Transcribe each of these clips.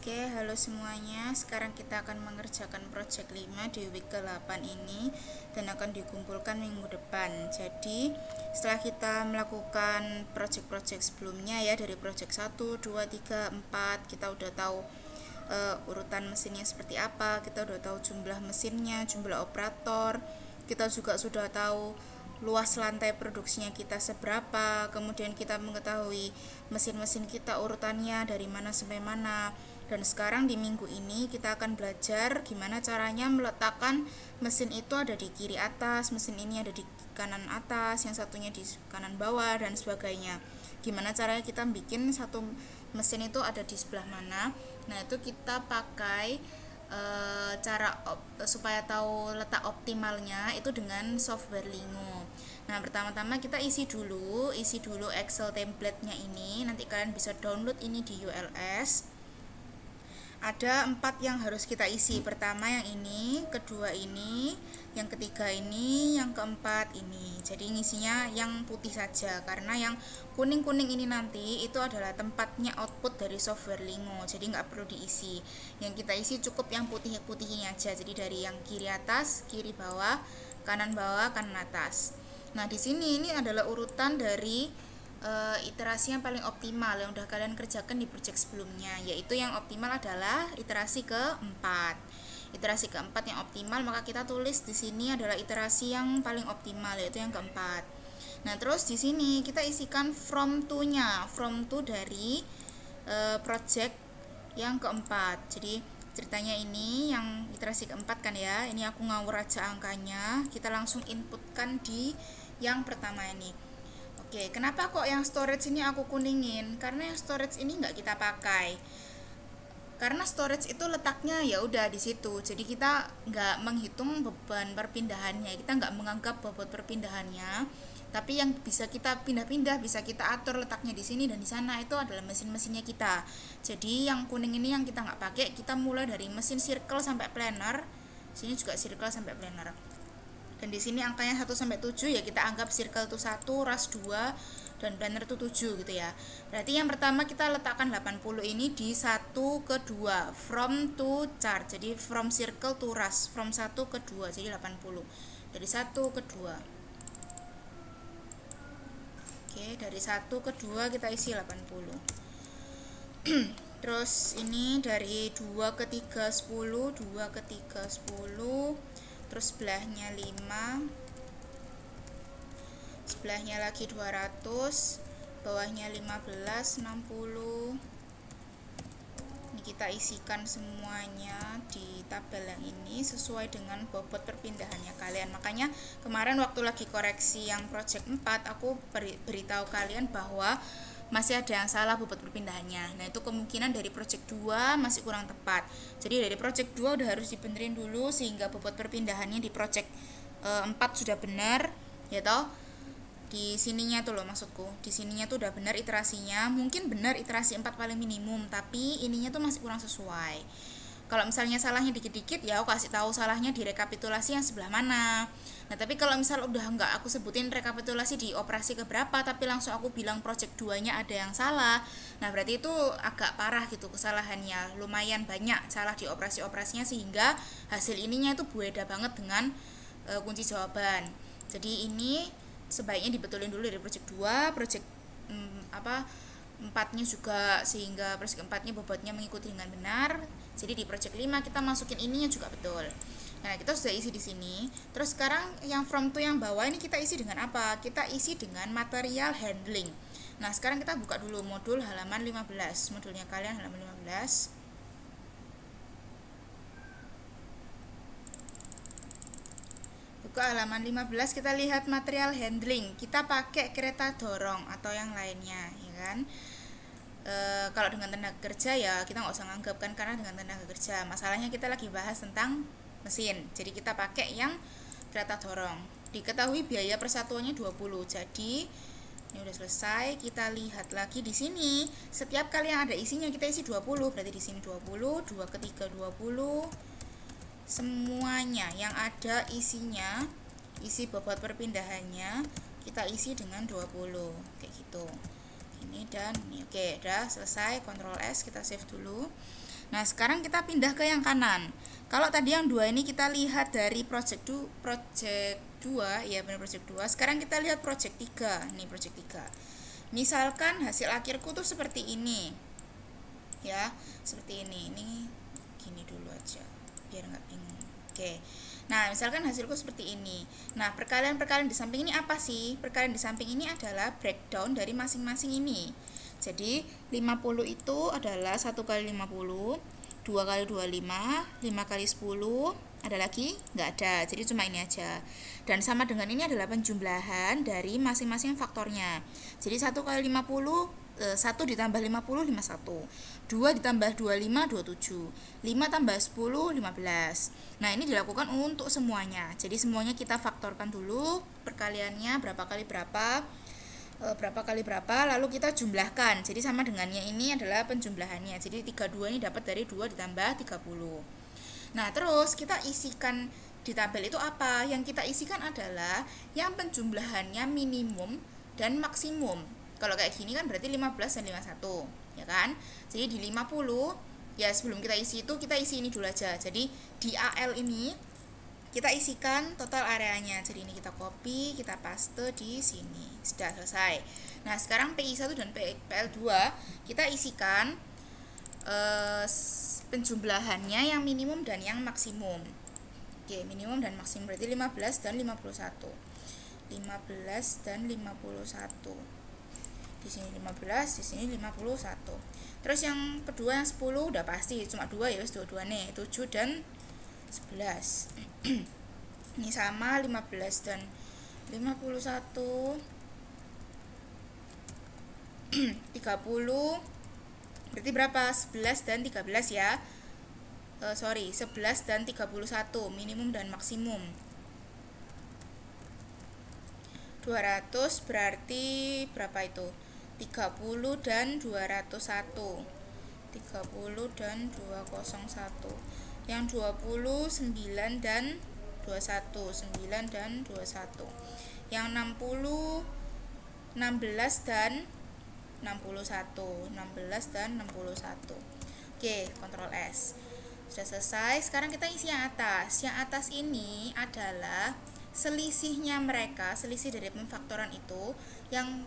Oke, halo semuanya. Sekarang kita akan mengerjakan project 5 di week ke-8 ini dan akan dikumpulkan minggu depan. Jadi, setelah kita melakukan project-project sebelumnya ya, dari project 1, 2, 3, 4, kita udah tahu urutan mesinnya seperti apa, kita udah tahu jumlah mesinnya, jumlah operator, kita juga sudah tahu luas lantai produksinya kita seberapa, kemudian kita mengetahui mesin-mesin kita urutannya dari mana sampai mana. Dan sekarang di minggu ini kita akan belajar gimana caranya meletakkan mesin itu ada di kiri atas, mesin ini ada di kanan atas, yang satunya di kanan bawah dan sebagainya. Gimana caranya kita bikin satu mesin itu ada di sebelah mana. Nah, itu kita pakai cara supaya tahu letak optimalnya itu dengan software Lingo. Nah, pertama-tama kita isi dulu Excel template-nya ini. Nanti kalian bisa download ini di ULS. Ada 4 yang harus kita isi. Pertama yang ini, kedua ini, yang ketiga ini, yang keempat ini. Jadi ngisinya yang putih saja, karena yang kuning-kuning ini nanti itu adalah tempatnya output dari software Lingo. Jadi nggak perlu diisi. Yang kita isi cukup yang putih-putihnya aja. Jadi dari yang kiri atas, kiri bawah, kanan atas. Nah, di sini ini adalah urutan dari iterasi yang paling optimal yang udah kalian kerjakan di project sebelumnya, yaitu yang optimal adalah iterasi keempat. Iterasi keempat yang optimal, maka kita tulis di sini adalah iterasi yang paling optimal, yaitu yang keempat. Nah, terus di sini kita isikan from to-nya. From to dari project yang keempat. Jadi ceritanya ini yang iterasi keempat kan ya. Ini aku ngawur aja angkanya. Kita langsung inputkan di yang pertama ini. Oke, kenapa kok yang storage ini aku kuningin? Karena yang storage ini nggak kita pakai. Karena storage itu letaknya ya udah di situ. Jadi kita nggak menghitung beban perpindahannya. Kita nggak menganggap bobot perpindahannya. Tapi yang bisa kita pindah-pindah, bisa kita atur letaknya di sini dan di sana, itu adalah mesin-mesinnya kita. Jadi yang kuning ini yang kita nggak pakai. Kita mulai dari mesin circle sampai planer. Sini juga circle sampai planer. Dan di sini angkanya 1 sampai 7 ya kita anggap circle itu 1, rush 2 dan planner itu 7 gitu ya. Berarti yang pertama kita letakkan 80 ini di 1 ke 2, from to chart. Jadi from circle to rush, from 1 ke 2 jadi 80. Dari 1 ke 2. Oke, dari 1 ke 2 kita isi 80. Terus ini dari 2 ke 3 10, 2 ke 3 10. Terus sebelahnya 5, sebelahnya lagi 200, bawahnya 15, 60. Ini kita isikan semuanya di tabel yang ini sesuai dengan bobot perpindahannya kalian. Makanya kemarin waktu lagi koreksi yang project 4 aku beritahu kalian bahwa masih ada yang salah bobot perpindahannya. Nah, itu kemungkinan dari project 2 masih kurang tepat. Jadi dari project 2 udah harus dibenerin dulu sehingga bobot perpindahannya di project 4 sudah benar, ya toh. Di sininya tuh loh maksudku. Di sininya tuh udah benar iterasinya. Mungkin benar iterasi 4 paling minimum, tapi ininya tuh masih kurang sesuai. Kalau misalnya salahnya dikit-dikit ya aku kasih tahu salahnya di rekapitulasi yang sebelah mana. Nah, tapi kalau misal udah nggak aku sebutin rekapitulasi di operasi keberapa, tapi langsung aku bilang project 2-nya ada yang salah, nah berarti itu agak parah gitu kesalahannya, lumayan banyak salah di operasi-operasinya sehingga hasil ininya itu beda banget dengan kunci jawaban. Jadi ini sebaiknya dibetulin dulu dari project 2, project 4-nya juga, sehingga project 4-nya bobotnya mengikuti dengan benar. Jadi di project 5 kita masukin ininya juga betul. Nah, kita sudah isi di sini. Terus sekarang yang from to yang bawah ini kita isi dengan apa? Kita isi dengan material handling. Nah, sekarang kita buka dulu modul halaman 15. Modulnya kalian halaman 15. Buka halaman 15, kita lihat material handling. Kita pakai kereta dorong atau yang lainnya, ya kan? Kalau dengan tenaga kerja ya kita nggak usah nganggap kan, karena dengan tenaga kerja. Masalahnya kita lagi bahas tentang mesin. Jadi kita pakai yang kereta dorong. Diketahui biaya persatuannya 20. Jadi ini udah selesai. Kita lihat lagi di sini. Setiap kali yang ada isinya kita isi 20. Berarti di sini 20, 2 ke 3 20. Semuanya yang ada isinya, isi bobot perpindahannya kita isi dengan 20. Kayak gitu. Ini dan ini. Oke, udah selesai. Ctrl S, kita save dulu. Nah, sekarang kita pindah ke yang kanan. Kalau tadi yang 2 ini kita lihat dari project 2, ya benar project 2. Sekarang kita lihat project 3. Nih project 3. Misalkan hasil akhirku tuh seperti ini. Ya, seperti ini. Ini gini dulu aja biar nggak bingung. Oke. Nah, misalkan hasilku seperti ini. Nah, perkalian-perkalian di samping ini apa sih? Perkalian di samping ini adalah breakdown dari masing-masing ini. Jadi 50 itu adalah 1 kali 50, 2 kali 25, 5 kali 10, ada lagi? Nggak ada, jadi cuma ini aja. Dan sama dengan ini adalah penjumlahan dari masing-masing faktornya. Jadi 1 kali 50, 1 ditambah 50, 51. 2 ditambah 25, 27. 5 tambah 10, 15. Nah, ini dilakukan untuk semuanya. Jadi semuanya kita faktorkan dulu, perkaliannya berapa kali berapa, lalu kita jumlahkan. Jadi sama dengannya ini adalah penjumlahannya. Jadi 32 ini dapat dari 2 ditambah 30. Nah, terus kita isikan di tabel itu apa? Yang kita isikan adalah yang penjumlahannya minimum dan maksimum. Kalau kayak gini kan berarti 15 dan 51, ya kan? Jadi di 50, ya sebelum kita isi itu kita isi ini dulu aja. Jadi di AL ini kita isikan total areanya. Jadi ini kita copy, kita paste di sini. Sudah selesai. Nah, sekarang PI1 dan PL2 kita isikan penjumlahannya yang minimum dan yang maksimum. Oke, minimum dan maksimum berarti 15 dan 51. 15 dan 51. Di sini 15, di sini 51. Terus yang kedua yang 10 udah pasti, cuma 2 ya, dua-dua nih, 7 dan 11. Ini sama 15 dan 51. 30 berarti berapa? 11 dan 13 ya. 11 dan 31 minimum dan maksimum. 200 berarti berapa itu? 30 dan 201. 30 dan 201. Yang 20 9 dan 21, 9 dan 21. Yang 60 16 dan 61, 16 dan 61. Oke, Ctrl S. Sudah selesai. Sekarang kita isi yang atas. Yang atas ini adalah selisihnya mereka, selisih dari pemfaktoran itu yang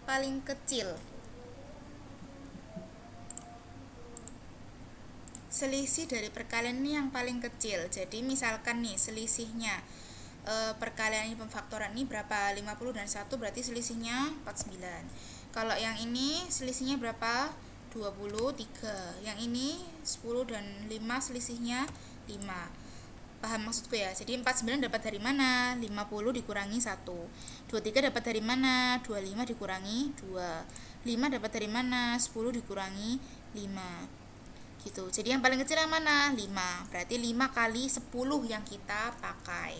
paling kecil. Selisih dari perkalian ini yang paling kecil. Jadi misalkan nih selisihnya perkalian ini pemfaktoran ini berapa? 50 dan 1 berarti selisihnya 49. Kalau yang ini selisihnya berapa? 23. Yang ini 10 dan 5 selisihnya 5. Paham maksudku ya? Jadi 49 dapat dari mana? 50 dikurangi 1. 23 dapat dari mana? 25 dikurangi 2. 5 dapat dari mana? 10 dikurangi 5. Gitu. Jadi yang paling kecil yang mana? 5. Berarti 5 kali 10 yang kita pakai.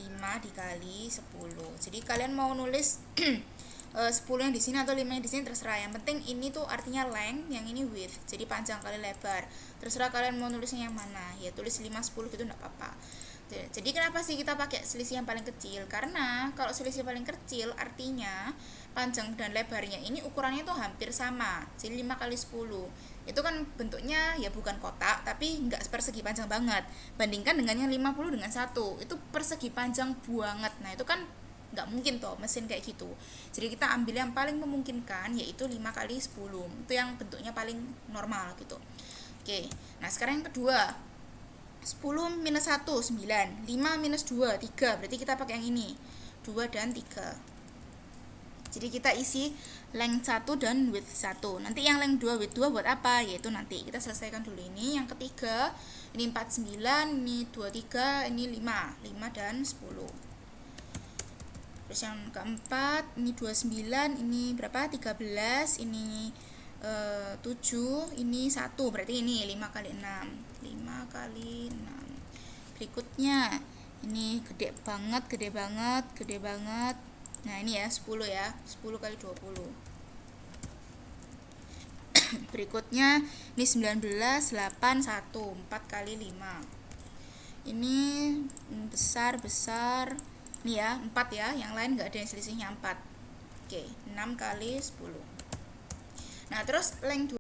5 dikali 10. Jadi kalian mau nulis 10 yang di sini atau 5 yang di sini terserah. Yang penting ini tuh artinya length, yang ini width. Jadi panjang kali lebar. Terserah kalian mau nulisnya yang mana. Ya tulis 5 10 gitu enggak apa-apa. Jadi kenapa sih kita pakai selisih yang paling kecil? Karena kalau selisih paling kecil artinya panjang dan lebarnya ini ukurannya tuh hampir sama. Jadi 5 kali 10. Itu kan bentuknya ya bukan kotak tapi nggak persegi panjang banget. Bandingkan dengan yang 50 dengan 1. Itu persegi panjang banget. Nah, itu kan nggak mungkin toh mesin kayak gitu. Jadi kita ambil yang paling memungkinkan yaitu 5 kali 10. Itu yang bentuknya paling normal gitu. Oke. Nah, sekarang yang kedua. 10 minus 1, 9. 5 minus 2, 3. Berarti kita pakai yang ini. 2 dan 3. Jadi kita isi length 1 dan width 1. Nanti yang length 2, width 2 buat apa? Yaitu nanti kita selesaikan dulu ini. Yang ketiga, ini 49, ini 23, ini 5. 5 dan 10. Terus yang keempat, ini 29, ini berapa? 13, ini 7, ini 1. Berarti ini 5 kali 6. 5 kali 6. Berikutnya ini gede banget. Nah, ini ya 10 ya. 10 kali 20. Berikutnya ini 19 8 1. 4 kali 5. Ini besar. Ini ya 4 ya. Yang lain enggak ada yang selisihnya 4. Oke, 6 kali 10. Nah, terus length